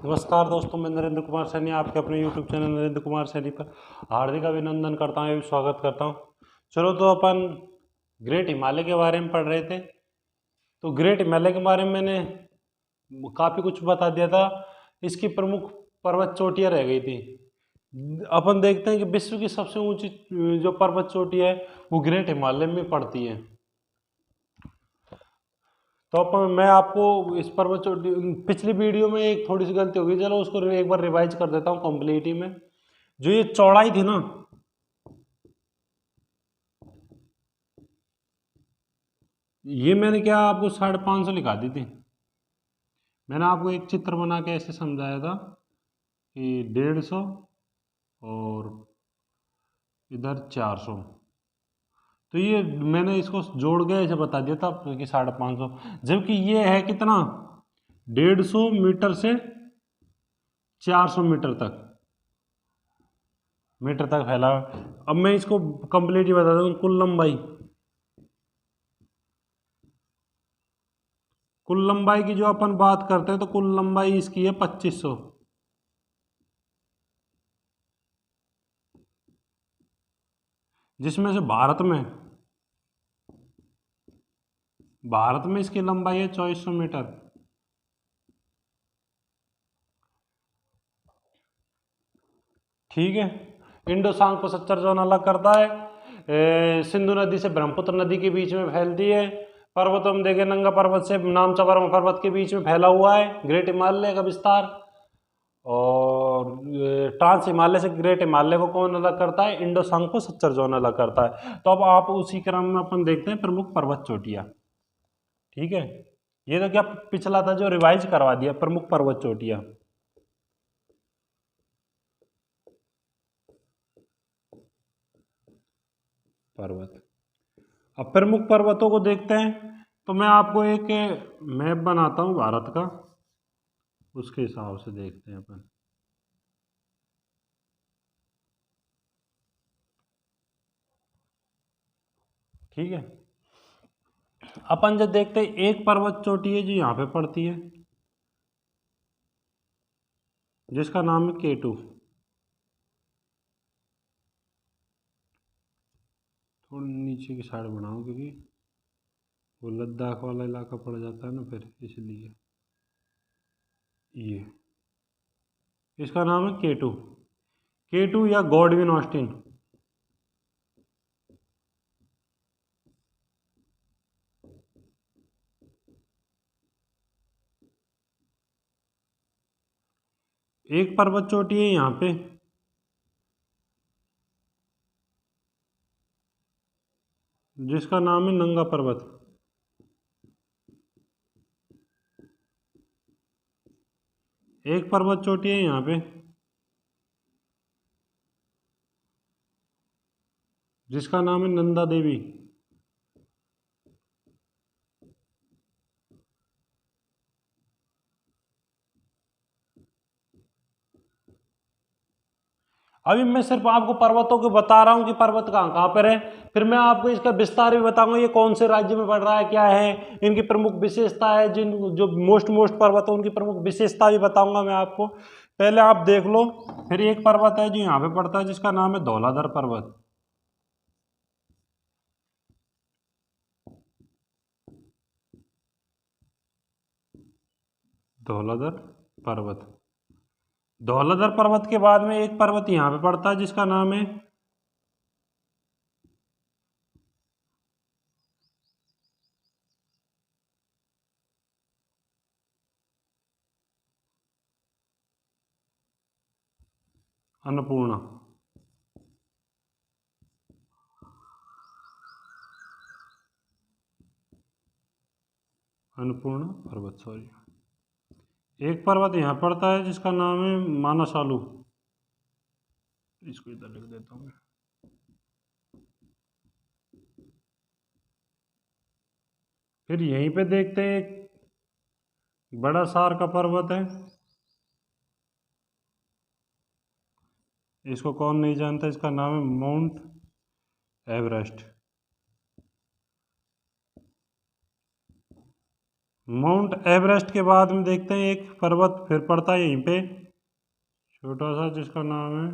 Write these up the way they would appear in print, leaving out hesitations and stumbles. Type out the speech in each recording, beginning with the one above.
नमस्कार दोस्तों, मैं नरेंद्र कुमार सैनी आपके अपने YouTube चैनल नरेंद्र कुमार सैनी पर हार्दिक अभिनंदन करता हूँ एवं स्वागत करता हूँ। चलो तो अपन ग्रेट हिमालय के बारे में पढ़ रहे थे। तो ग्रेट हिमालय के बारे में मैंने काफ़ी कुछ बता दिया था। इसकी प्रमुख पर्वत चोटियाँ रह गई थी। अपन देखते हैं कि विश्व की सबसे ऊंची जो पर्वत चोटी है वो ग्रेट हिमालय में पड़ती है। तो अपन मैं आपको इस पर्वत चोटी पिछली वीडियो में एक थोड़ी सी गलती हो गई, चलो उसको एक बार रिवाइज कर देता हूँ कंप्लीट ही में। जो ये चौड़ाई थी ना, ये मैंने क्या आपको 550 लिखा दी थी। मैंने आपको एक चित्र बना के ऐसे समझाया था कि 150 और इधर 400। तो ये मैंने इसको जोड़ के ऐसे बता दिया था कि 550, जबकि ये है कितना 150 मीटर से 400 मीटर तक फैला। अब मैं इसको कंप्लीट ही बता दूं। कुल लंबाई की जो अपन बात करते हैं तो कुल लंबाई इसकी है 2500, जिसमें से भारत में इसकी लंबाई है 2400 मीटर। ठीक है। इंडोसांग को 70 जोन अलग करता है। सिंधु नदी से ब्रह्मपुत्र नदी के बीच में फैलती है। पर्वत हम देखें, नंगा पर्वत से नामचौबरा पर्वत के बीच में फैला हुआ है ग्रेट हिमालय का विस्तार। और ट्रांस हिमालय से ग्रेट हिमालय को कौन अलग करता है? इंडोसांग को 70 जोन अलग करता है। तो अब आप उसी क्रम में अपन देखते हैं प्रमुख पर्वत चोटियां। ठीक है, ये तो क्या पिछला था जो रिवाइज करवा दिया, प्रमुख पर्वत चोटियां। पर्वत, अब प्रमुख पर्वतों को देखते हैं। तो मैं आपको एक मैप बनाता हूं भारत का, उसके हिसाब से देखते हैं अपन। ठीक है, अपन जब देखते हैं एक पर्वत चोटी है जो यहाँ पे पड़ती है, जिसका नाम है K2। थोड़ा नीचे की साइड बनाओ क्योंकि वो लद्दाख वाला इलाका पड़ जाता है ना, फिर इसलिए। ये इसका नाम है K2 या गॉडविन ऑस्टिन। एक पर्वत चोटी है यहाँ पे, जिसका नाम है नंगा पर्वत। एक पर्वत चोटी है यहाँ पे, जिसका नाम है नंदा देवी। अभी मैं सिर्फ आपको पर्वतों को बता रहा हूँ कि पर्वत कहाँ कहाँ पर है। फिर मैं आपको इसका विस्तार भी बताऊंगा, ये कौन से राज्य में पड़ रहा है, क्या है इनकी प्रमुख विशेषता है, जिन जो मोस्ट पर्वत है उनकी प्रमुख विशेषता भी बताऊंगा मैं आपको। पहले आप देख लो। फिर एक पर्वत है जो यहाँ पे पड़ता है, जिसका नाम है धौलाधर पर्वत। धौलाधर पर्वत। धौलाधर पर्वत के बाद में एक पर्वत यहाँ पे पड़ता है, जिसका नाम है अन्नपूर्णा। अन्नपूर्णा पर्वत, सॉरी। एक पर्वत यहाँ पड़ता है जिसका नाम है मानसालू। इसको इधर लिख देता हूँ। फिर यहीं पे देखते हैं एक बड़ा सार का पर्वत है, इसको कौन नहीं जानता, इसका नाम है माउंट एवरेस्ट। माउंट एवरेस्ट के बाद में देखते हैं एक पर्वत फिर पड़ता है यहीं पे, छोटा सा, जिसका नाम है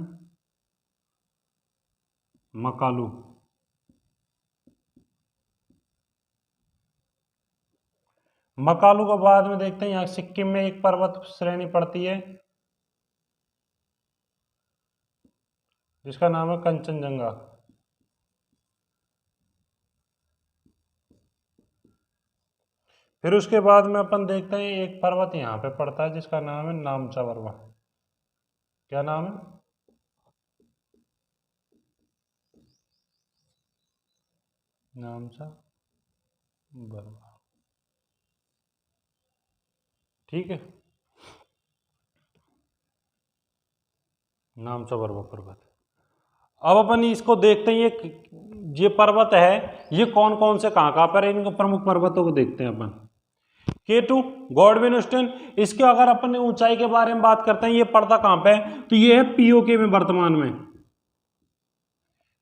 मकालू। मकालू के बाद में देखते हैं यहाँ सिक्किम में एक पर्वत श्रेणी पड़ती है जिसका नाम है कंचनजंगा। फिर उसके बाद में अपन देखते हैं एक पर्वत यहाँ पे पड़ता है जिसका नाम है नामचा बर्मा। क्या नाम है? नामचा बर्मा। ठीक है, नामचा बर्मा पर्वत। अब अपन इसको देखते हैं, ये पर्वत है, ये कौन कौन से कहाँ पर है, इनको प्रमुख पर्वतों को देखते हैं अपन। K2 गॉडविन ऑस्टिन, इसके अगर अपन ऊंचाई के बारे में बात करते हैं, ये पड़ता कहाँ पे है, तो ये है पीओके में वर्तमान में।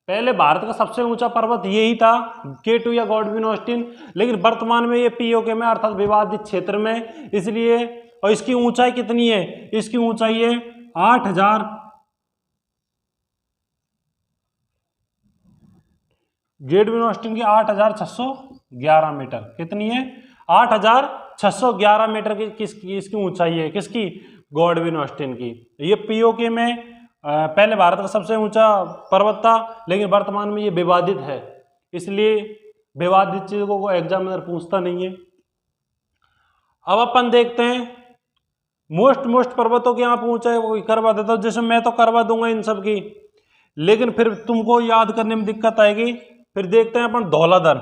पहले भारत का सबसे ऊंचा पर्वत यही था, K2 या गॉडविन ऑस्टिन, लेकिन वर्तमान में ये पीओके में अर्थात विवादित क्षेत्र में, इसलिए। और इसकी ऊंचाई कितनी है, इसकी ऊंचाई है 8000, गॉडविन ऑस्टिन की 8611 मीटर। कितनी है? 8611 मीटर की इसकी ऊंचाई है, किसकी? गॉडविन ऑस्टिन की। ये पीओके में पहले भारत का सबसे ऊंचा पर्वत था, लेकिन वर्तमान में ये विवादित है, इसलिए विवादित चीजों को एग्जामिनर पूछता नहीं है। अब अपन देखते हैं मोस्ट पर्वतों की यहाँ पे ऊंचाई करवा देता हूँ, जैसे मैं तो करवा दूंगा इन सब की, लेकिन फिर तुमको याद करने में दिक्कत आएगी। फिर देखते हैं अपन धौलाधर।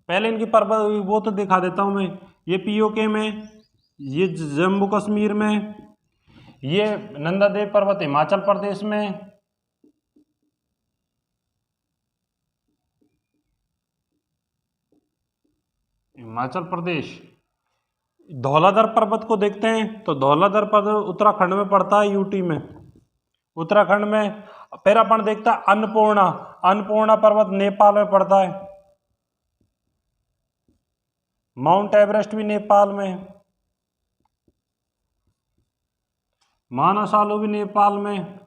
पहले इनकी पर्वत वो तो दिखा देता हूं मैं। ये पीओके में, ये जम्मू कश्मीर में, ये नंदा देव पर्वत हिमाचल प्रदेश में, हिमाचल प्रदेश। धौलाधर पर्वत को देखते हैं, तो धौलाधर पर्वत उत्तराखंड में पड़ता है, यूटी में, उत्तराखंड में। फिर अपन देखता है अन्नपूर्णा, अन्नपूर्णा पर्वत नेपाल में पड़ता है। माउंट एवरेस्ट भी नेपाल में, मानसालु भी नेपाल में,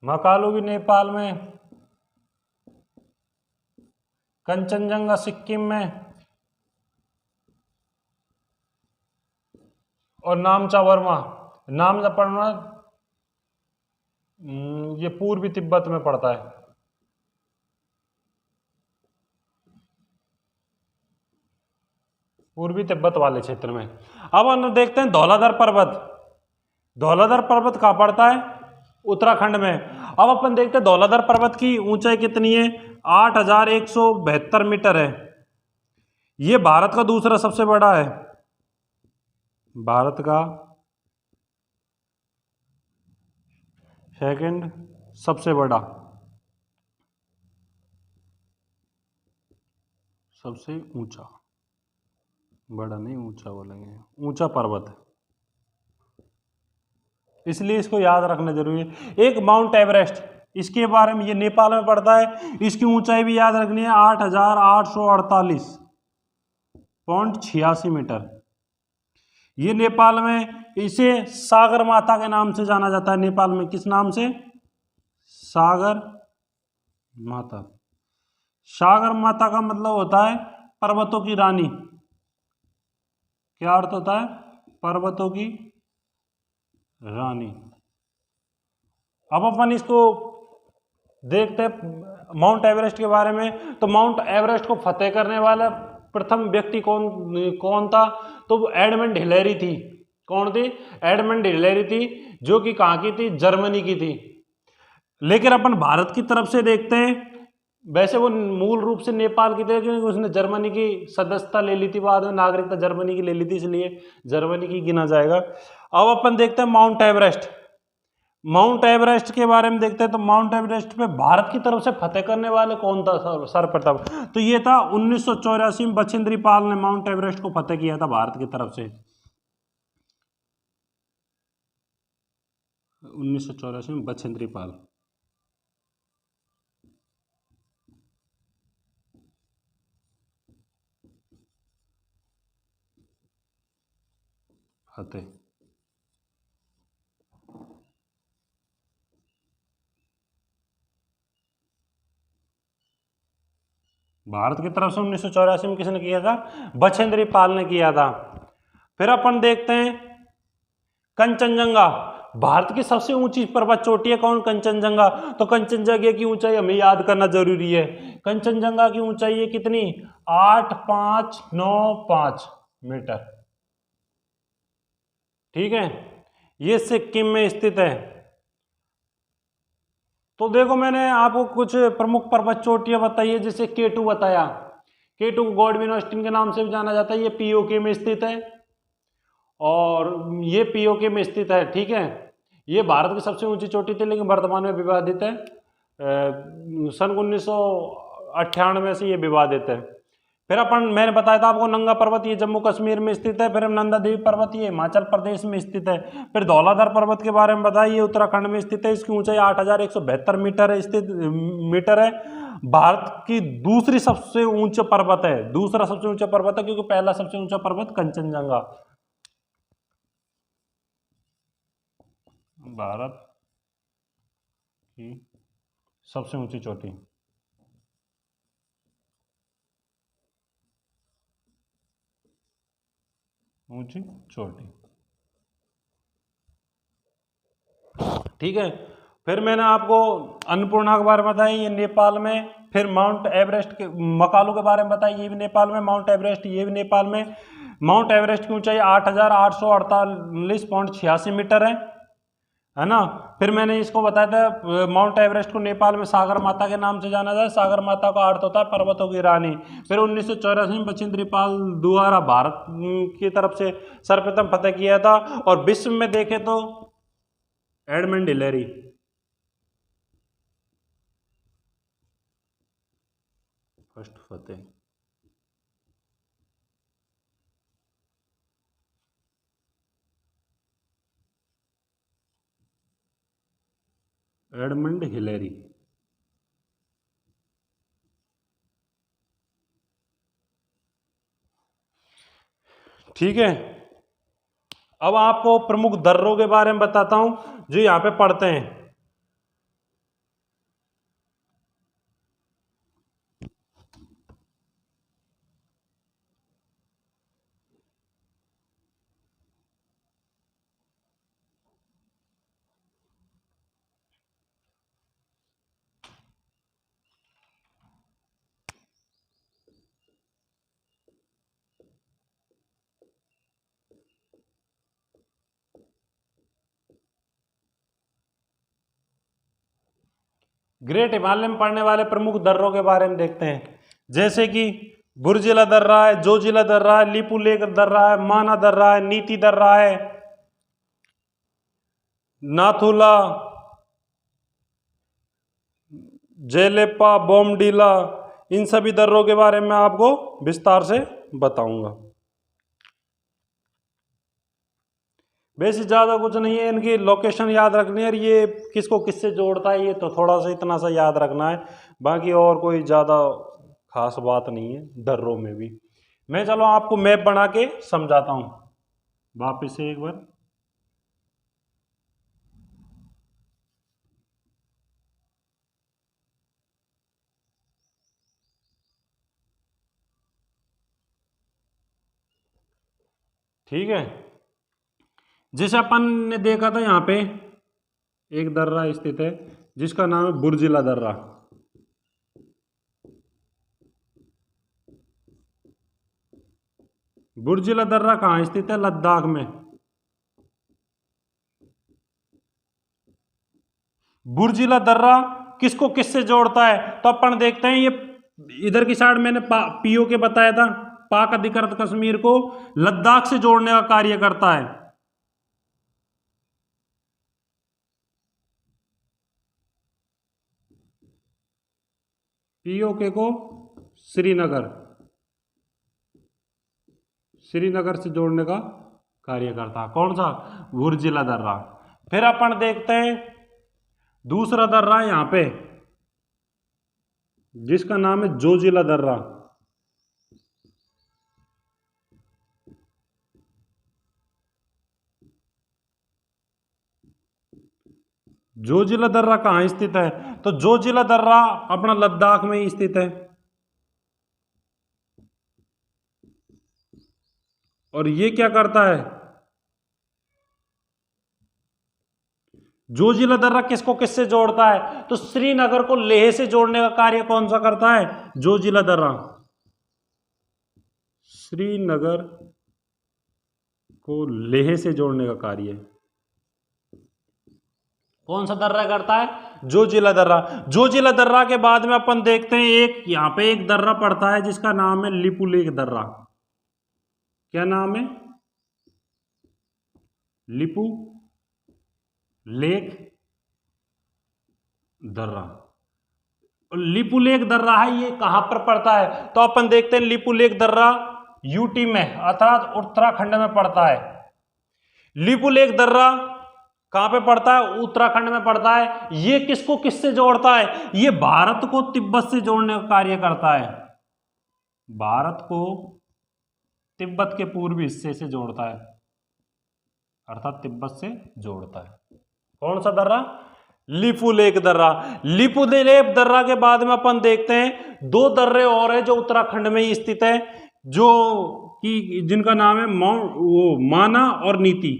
मकालू भी नेपाल में, कंचनजंगा सिक्किम में, और नामचा वर्मा, नामचा वर्मा ये पूर्वी तिब्बत में पड़ता है। पूर्वी तिब्बत वाले क्षेत्र में। अब हम देखते हैं धौलाधर पर्वत। धौलाधर पर्वत कहाँ पड़ता है? उत्तराखंड में। अब अपन देखते हैं धौलाधर पर्वत की ऊंचाई कितनी है, 8172 मीटर है। ये भारत का दूसरा सबसे बड़ा है, भारत का सेकंड सबसे बड़ा, सबसे ऊंचा, बड़ा नहीं ऊंचा बोलेंगे, ऊंचा पर्वत है, इसलिए इसको याद रखना जरूरी है। एक माउंट एवरेस्ट, इसके बारे में, ये नेपाल में पड़ता है, इसकी ऊंचाई भी याद रखनी है, 8848.86 मीटर। ये नेपाल में, इसे सागर माता के नाम से जाना जाता है नेपाल में। किस नाम से? सागर माता। सागर माता का मतलब होता है पर्वतों की रानी। क्या अर्थ होता है? पर्वतों की रानी। अब अपन इसको देखते हैं माउंट एवरेस्ट के बारे में। तो माउंट एवरेस्ट को फतेह करने वाला प्रथम व्यक्ति कौन था? तो एडमंड हिलेरी थी। कौन थी? एडमंड हिलेरी थी, जो कि कहाँ की थी? जर्मनी की थी। लेकिन अपन भारत की तरफ से देखते हैं, वैसे वो मूल रूप से नेपाल की थी, क्योंकि उसने जर्मनी की सदस्यता ले ली थी, बाद में नागरिकता जर्मनी की ले ली थी, इसलिए जर्मनी की गिना जाएगा। अब अपन देखते हैं माउंट एवरेस्ट। माउंट एवरेस्ट के बारे में देखते हैं, तो माउंट एवरेस्ट पे भारत की तरफ से फतेह करने वाले कौन था सर्वप्रथम? तो ये था 1984 में बछेंद्री पाल ने माउंट एवरेस्ट को फतेह किया था भारत की तरफ से। 1984 में बछेंद्री पाल। फतेह। भारत की तरफ से 1984 में किसने किया था? बछेंद्री पाल ने किया था। फिर अपन देखते हैं कंचनजंगा। भारत की सबसे ऊंची पर्वत चोटी है कौन? कंचनजंगा। तो कंचनजंगा की ऊंचाई हमें याद करना जरूरी है। कंचनजंगा की ऊंचाई है कितनी? 8595 मीटर। ठीक है, ये सिक्किम में स्थित है। तो देखो मैंने आपको कुछ प्रमुख पर्वत चोटियां बताई है, जैसे K2 बताया। K2 को गॉडविन ऑस्टिन के नाम से भी जाना जाता है। ये पीओके में स्थित है और ये पीओके में स्थित है। ठीक है, ये भारत की सबसे ऊंची चोटी थी लेकिन वर्तमान में विवादित है। सन 1998 से ये विवादित है। फिर मैंने बताया था आपको नंगा पर्वत, ये जम्मू कश्मीर में स्थित है। फिर नंदा देवी पर्वत, ये हिमाचल प्रदेश में स्थित है। फिर धौलाधर पर्वत के बारे में बताया, ये उत्तराखंड में स्थित है। इसकी ऊंचाई 8172 मीटर है, मीटर है। भारत की दूसरी सबसे ऊंचा पर्वत है, दूसरा सबसे ऊंचा पर्वत है, क्योंकि पहला सबसे ऊंचा पर्वत कंचनजंगा। भारत की सबसे ऊंची चोटी, ऊंची चोटी। ठीक है, फिर मैंने आपको अन्नपूर्णा के बारे में बताया, ये नेपाल में। फिर माउंट एवरेस्ट के, मकालू के बारे में बताया, ये भी नेपाल में। माउंट एवरेस्ट, ये भी नेपाल में। माउंट एवरेस्ट की ऊंचाई 8848.86 मीटर है ना। फिर मैंने इसको बताया था, माउंट एवरेस्ट को नेपाल में सागर माता के नाम से जाना जाता है। सागर माता का अर्थ होता है पर्वतों की रानी। फिर 1984 में बछेंद्री पाल द्वारा भारत की तरफ से सर्वप्रथम फतेह किया था। और विश्व में देखे तो एडमंड हिलेरी, फर्स्ट फतेह। Edmund Hillary. ठीक है, अब आपको प्रमुख दर्रों के बारे में बताता हूं जो यहां पे पढ़ते हैं। ग्रेट हिमालय में पड़ने वाले प्रमुख दर्रों के बारे में देखते हैं, जैसे कि बुर्जिला दर्रा है, जोजिला दर्रा है, लिपू लेक दर्रा है, माना दर्रा है, नीति दर्रा है, नाथुला, जेलेपा, बोमडीला। इन सभी दर्रों के बारे में आपको विस्तार से बताऊंगा। वैसे ज़्यादा कुछ नहीं है, इनकी लोकेशन याद रखनी है और ये किसको किससे जोड़ता है, ये तो थोड़ा सा इतना सा याद रखना है। बाकी और कोई ज़्यादा खास बात नहीं है दर्रों में भी। मैं चलो आपको मैप बना के समझाता हूँ वापिस से एक बार। ठीक है, जैसे अपन ने देखा था यहाँ पे एक दर्रा स्थित है जिसका नाम है बुर्जिला दर्रा। बुर्जिला दर्रा कहाँ स्थित है? लद्दाख में। बुर्जिला दर्रा किसको किससे जोड़ता है तो अपन देखते हैं। ये इधर की साइड मैंने पीओ के बताया था, पाक अधिकृत कश्मीर को लद्दाख से जोड़ने का कार्य करता है। पीओके को श्रीनगर, श्रीनगर से जोड़ने का कार्य करता है। कौन सा? बुर्जिला दर्रा। फिर अपन देखते हैं दूसरा दर्रा है यहां पे, जिसका नाम है जोजिला दर्रा। जोजिला दर्रा कहाँ स्थित है? तो जोजिला दर्रा अपना लद्दाख में ही स्थित है। और ये क्या करता है? जोजिला दर्रा किसको किससे जोड़ता है? तो श्रीनगर को लेह से जोड़ने का कार्य कौन सा करता है? जोजिला दर्रा श्रीनगर को लेह से जोड़ने का कार्य कौन सा दर्रा करता है? जोजिला दर्रा। जोजिला दर्रा के बाद में अपन देखते हैं एक यहां पे एक दर्रा पड़ता है जिसका नाम है लिपुलेख दर्रा। क्या नाम है? लिपु लेख दर्रा। लिपुलेख दर्रा है, ये कहां पर पड़ता है? तो अपन देखते हैं लिपुलेख दर्रा यूटी में अर्थात उत्तराखंड में पड़ता है। लिपुलेख दर्रा कहां पे पड़ता है? उत्तराखंड में पड़ता है। ये किसको किससे जोड़ता है? ये भारत को तिब्बत से जोड़ने का कार्य करता है। भारत को तिब्बत के पूर्वी हिस्से से जोड़ता है, अर्थात तिब्बत से जोड़ता है। कौन सा दर्रा? लिपुलेख दर्रा। लिपुलेख दर्रा के बाद में अपन देखते हैं दो दर्रे और है जो उत्तराखंड में ही स्थित है, जो कि जिनका नाम है माना और नीति।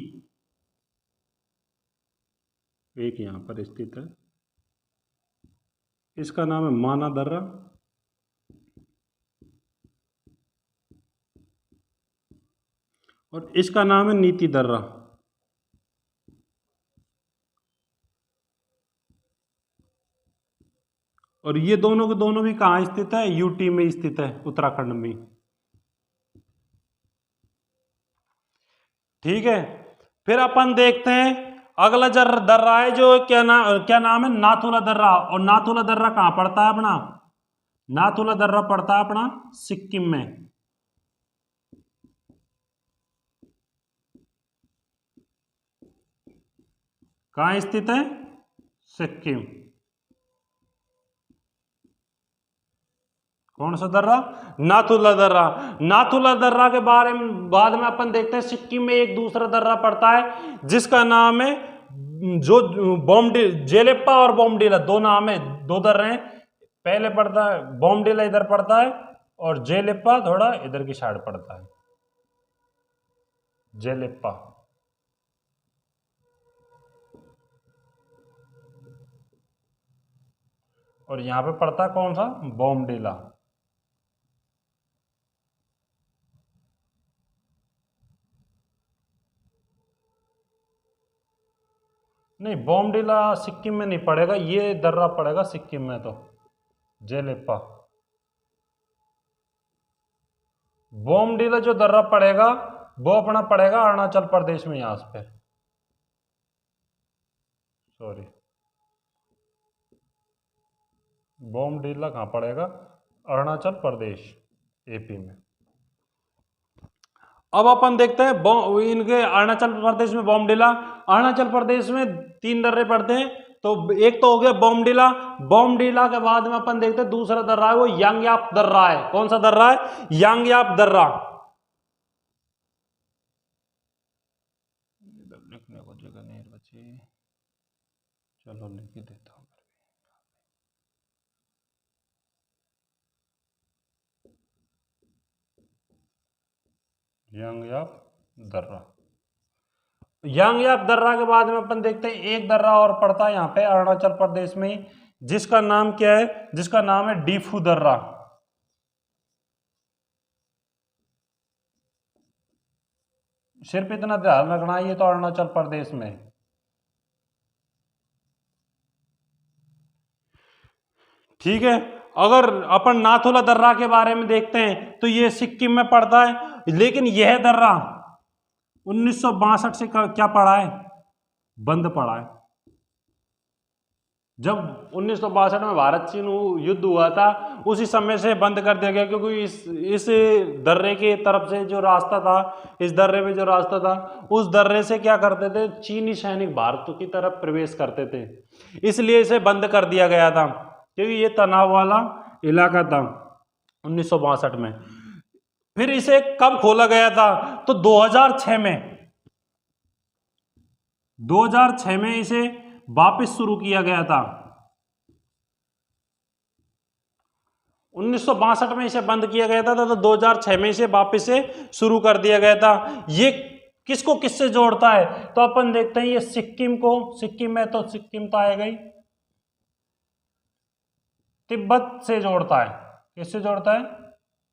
एक यहां पर स्थित है, इसका नाम है माना दर्रा। और इसका नाम है नीति दर्रा। और ये दोनों के दोनों भी कहां स्थित है? यूटी में स्थित है, उत्तराखंड में। ठीक है, फिर अपन देखते हैं अगला दर्रा है जो क्या नाम है? नाथुला दर्रा। और नाथुला दर्रा कहां पड़ता है अपना? नाथुला दर्रा पड़ता है अपना सिक्किम में। कहां स्थित है? सिक्किम। कौन सा दर्रा? नाथुला दर्रा। नाथुला दर्रा के बारे में बाद में अपन देखते हैं सिक्किम में एक दूसरा दर्रा पड़ता है जिसका नाम है जो जेलेप्पा और बोमडिला, दो नाम है, दो दर्रे हैं। पहले पड़ता है बोमडिला इधर पड़ता है और जेलेप्पा थोड़ा इधर की साइड पड़ता है। जेलेप्पा और यहां पे पड़ता है कौन सा? बोमडिला। नहीं, बोमडिला सिक्किम में नहीं पड़ेगा, ये दर्रा पड़ेगा सिक्किम में। तो जेलेप्पा, बोमडिला जो दर्रा पड़ेगा वो अपना पड़ेगा अरुणाचल प्रदेश में। यहां पे सॉरी, बोमडिला कहां पड़ेगा? अरुणाचल प्रदेश, एपी में। अब अपन देखते हैं इनके अरुणाचल प्रदेश में बोमडिला। अरुणाचल प्रदेश में तीन दर्रे पड़ते हैं, तो एक तो हो गया बोमडिला। बोमडिला के बाद में अपन देखते हैं दूसरा दर्रा है वो यांगयाप दर्रा है। कौन सा दर्रा है? यांगयाप दर्रा। लिखने को जगह नहीं बची, चलो लिख ही देता हूं। यांगयाप दर्रा। यांगयाप दर्रा के बाद में अपन देखते हैं एक दर्रा और पड़ता है यहाँ पे अरुणाचल प्रदेश में ही, जिसका नाम क्या है? जिसका नाम है डीफू दर्रा। सिर्फ इतना ध्यान रखना, ये तो अरुणाचल प्रदेश में। ठीक है, अगर अपन नाथुला दर्रा के बारे में देखते हैं तो ये सिक्किम में पड़ता है, लेकिन यह दर्रा 1962 से क्या पड़ा है? बंद पड़ा है। जब 1962 में भारत चीन युद्ध हुआ था उसी समय से बंद कर दिया गया, क्योंकि इस दर्रे की तरफ से जो रास्ता था, इस दर्रे में जो रास्ता था, उस दर्रे से क्या करते थे, चीनी सैनिक भारत की तरफ प्रवेश करते थे, इसलिए इसे बंद कर दिया गया था, क्योंकि ये तनाव वाला इलाका था 1962 में। फिर इसे कब खोला गया था, तो 2006 में इसे वापस शुरू किया गया था। 1962 में इसे बंद किया गया था, तो 2006 में इसे वापस से शुरू कर दिया गया था। ये किसको किससे जोड़ता है, तो अपन देखते हैं ये सिक्किम को, सिक्किम में तो सिक्किम तो आएगा ही, तिब्बत से जोड़ता है। किससे जोड़ता है,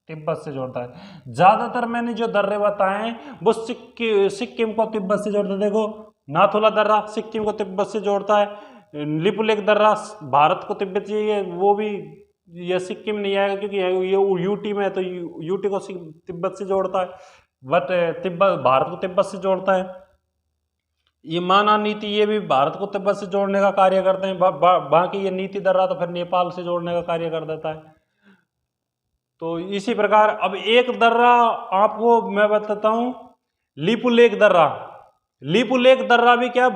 तिब्बत से जोड़ता है। ज्यादातर मैंने जो दर्रे बताए हैं वो सिक्किम को तिब्बत से जोड़ता है। देखो नाथुला दर्रा सिक्किम को तिब्बत से जोड़ता है, लिपुलेख दर्रा भारत को तिब्बत से, वो भी ये सिक्किम नहीं आएगा क्योंकि ये यूटी में है, तो यूटी को तिब्बत से जोड़ता है, बट तिब्बत भारत को तिब्बत से जोड़ता है। ये माना नीति ये भी भारत को तिब्बत से जोड़ने का कार्य करते हैं। बाकी ये नीति दर्रा तो फिर नेपाल से जोड़ने का कार्य कर देता है। तो इसी प्रकार अब एक दर्रा आपको मैं बताता हूं, लिपुलेख दर्रा। लिपुलेख दर्रा भी क्या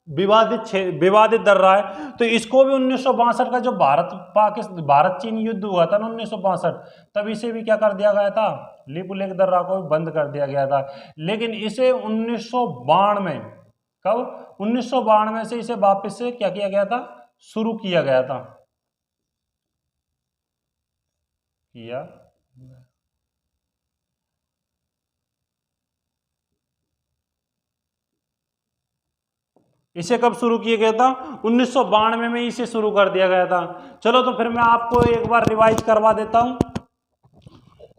विवादित दर्रा है। तो इसको भी 1962 का जो भारत चीन युद्ध हुआ था ना 1962, तब इसे भी क्या कर दिया गया था, लिपुलेख दर्रा को भी बंद कर दिया गया था। लेकिन इसे 1992 कब 1992 से इसे वापस से क्या किया गया था, शुरू किया गया था। इसे कब शुरू किया गया था, 1992 में इसे शुरू कर दिया गया था। चलो तो फिर मैं आपको एक बार रिवाइज करवा देता हूं।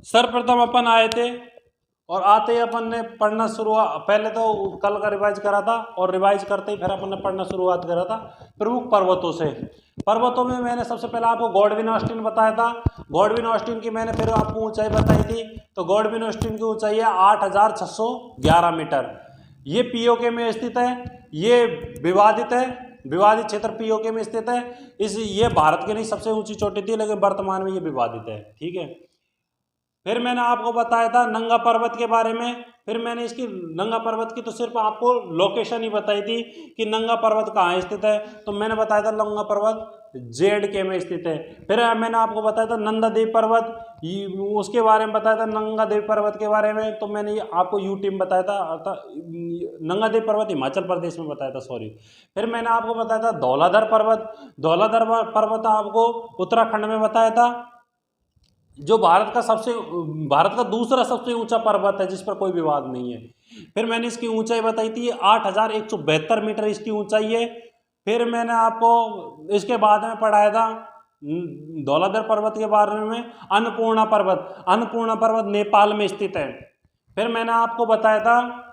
सर्वप्रथम अपन आए थे और आते ही अपन ने पढ़ना पहले तो कल का रिवाइज करा था, और रिवाइज करते ही फिर अपन ने पढ़ना शुरुआत करा था प्रमुख पर्वतों से। पर्वतों में मैंने सबसे पहले आपको गॉडविन ऑस्टिन बताया था। गॉडविन ऑस्टिन की मैंने फिर आपको ऊंचाई बताई थी। तो गॉडविन ऑस्टिन की ऊंचाई है 8611 मीटर। ये पीओके में स्थित है, ये विवादित है, विवादित क्षेत्र पीओके में स्थित है। ये भारत की नहीं सबसे ऊंची चोटी थी, लेकिन वर्तमान में ये विवादित है। ठीक है। फिर मैंने आपको बताया था नंगा पर्वत के बारे में। फिर मैंने इसकी नंगा पर्वत की तो सिर्फ आपको लोकेशन ही बताई थी कि नंगा पर्वत कहाँ स्थित है। तो मैंने बताया था नंगा पर्वत JNK में स्थित है। फिर मैंने आपको बताया था नंदा देवी पर्वत, उसके बारे में बताया था नंगा देवी पर्वत के बारे में। तो मैंने आपको यूटी में बताया था, नंगा देवी पर्वत हिमाचल प्रदेश में बताया था, सॉरी। फिर मैंने आपको बताया था धौलाधर पर्वत। धौलाधर पर्वत आपको उत्तराखंड में बताया था, जो भारत का दूसरा सबसे ऊंचा पर्वत है, जिस पर कोई विवाद नहीं है। फिर मैंने इसकी ऊंचाई बताई थी 8172 मीटर इसकी ऊंचाई है। फिर मैंने आपको इसके बाद में पढ़ाया था धौलाधर पर्वत के बारे में, अन्नपूर्णा पर्वत। अन्नपूर्णा पर्वत नेपाल में स्थित है। फिर मैंने आपको बताया था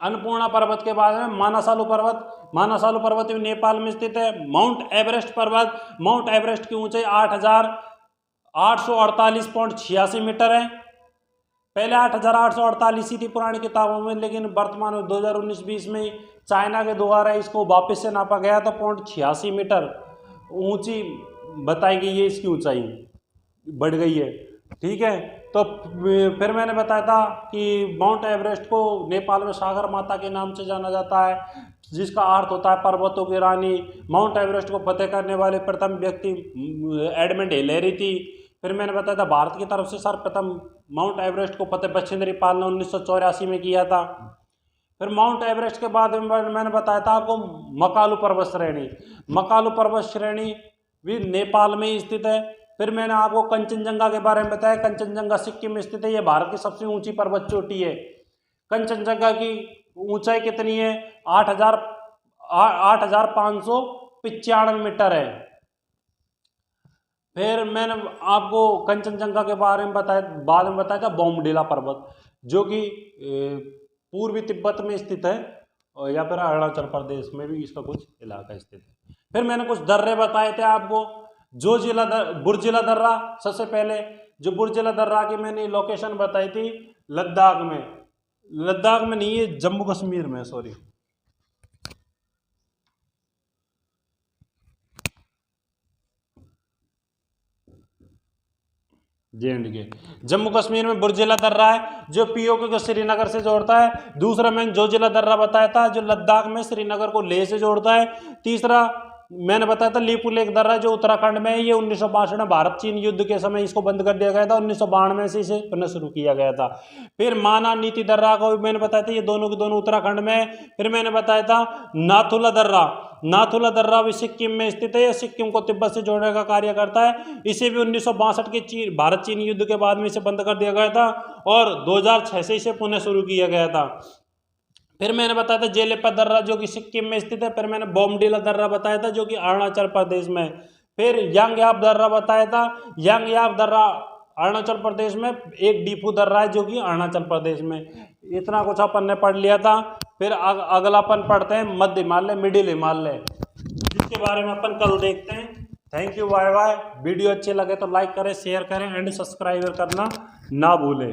अन्नपूर्णा पर्वत के बारे में मानसालू पर्वत। मानसालू पर्वत भी नेपाल में स्थित है। माउंट एवरेस्ट पर्वत, माउंट एवरेस्ट की ऊंचाई 8,848.86 मीटर है। पहले 8,848 ही थी पुरानी किताबों में, लेकिन वर्तमान में 2019-20 में चाइना के द्वारा इसको वापस से नापा गया तो 0.86 मीटर ऊंची बताई गई है, इसकी ऊंचाई बढ़ गई है। ठीक है। तो फिर मैंने बताया था कि माउंट एवरेस्ट को नेपाल में सागर माता के नाम से जाना जाता है, जिसका अर्थ होता है पर्वतों की रानी। माउंट एवरेस्ट को फतेह करने वाले प्रथम व्यक्ति एडमंड हिलेरी थी। फिर मैंने बताया था भारत की तरफ से सर्वप्रथम माउंट एवरेस्ट को फतेह बछेंद्री पाल ने 1984 में किया था। फिर माउंट एवरेस्ट के बाद मैंने बताया था आपको मकालू पर्वत श्रेणी। मकालू पर्वत श्रेणी भी नेपाल में स्थित है। फिर मैंने आपको कंचनजंगा के बारे में बताया। कंचनजंगा सिक्किम में स्थित है, यह भारत की सबसे ऊंची पर्वत चोटी है। कंचनजंगा की ऊंचाई कितनी है, 8,595 मीटर है। फिर मैंने आपको कंचनजंगा के बारे में बाद में बताया था बॉमडिला पर्वत, जो कि पूर्वी तिब्बत में स्थित है, या फिर अरुणाचल प्रदेश में भी इसका कुछ इलाका स्थित है। फिर मैंने कुछ दर्रे बताए थे आपको। बुर्जिला दर्रा, सबसे पहले जो बुर्जिला दर्रा की मैंने लोकेशन बताई थी लद्दाख में नहीं, है जम्मू कश्मीर में, सॉरी। J&K। जम्मू कश्मीर में बुर्जिला दर्रा है जो पीओके को श्रीनगर से जोड़ता है। दूसरा मैंने जोजिला दर्रा बताया था जो लद्दाख में श्रीनगर को लेह से जोड़ता है। तीसरा मैंने बताया था लिपुलेख दर्रा जो उत्तराखंड में है। ये 1962 में भारत चीन युद्ध के समय इसको बंद कर दिया गया था। 1992 से इसे पुनः शुरू किया गया था। फिर माना नीति दर्रा को भी मैंने बताया था, ये दोनों के दोनों उत्तराखंड में है। फिर मैंने बताया था नाथुला दर्रा, नाथुला दर्रा भी सिक्किम में स्थित है। सिक्किम को तिब्बत से जोड़ने का कार्य करता है। इसे भी 1962 के भारत चीन युद्ध के बाद में इसे बंद कर दिया गया था और 2006 से इसे पुनः शुरू किया गया था। फिर मैंने बताया था जेलेपा दर्रा जो कि सिक्किम में स्थित है। फिर मैंने बोमडिला दर्रा बताया था जो कि अरुणाचल प्रदेश में। फिर यांगयाप दर्रा बताया था। यांगयाप दर्रा अरुणाचल प्रदेश में। एक डीफू दर्रा है जो कि अरुणाचल प्रदेश में। इतना कुछ अपन ने पढ़ लिया था। फिर अगला अपन पढ़ते हैं मध्य हिमालय, मिडिल हिमालय, जिसके बारे में अपन कल देखते हैं। Thank you, bye bye. Video अच्छे लगे तो लाइक करें, शेयर करें एंड सब्सक्राइब करना ना भूलें।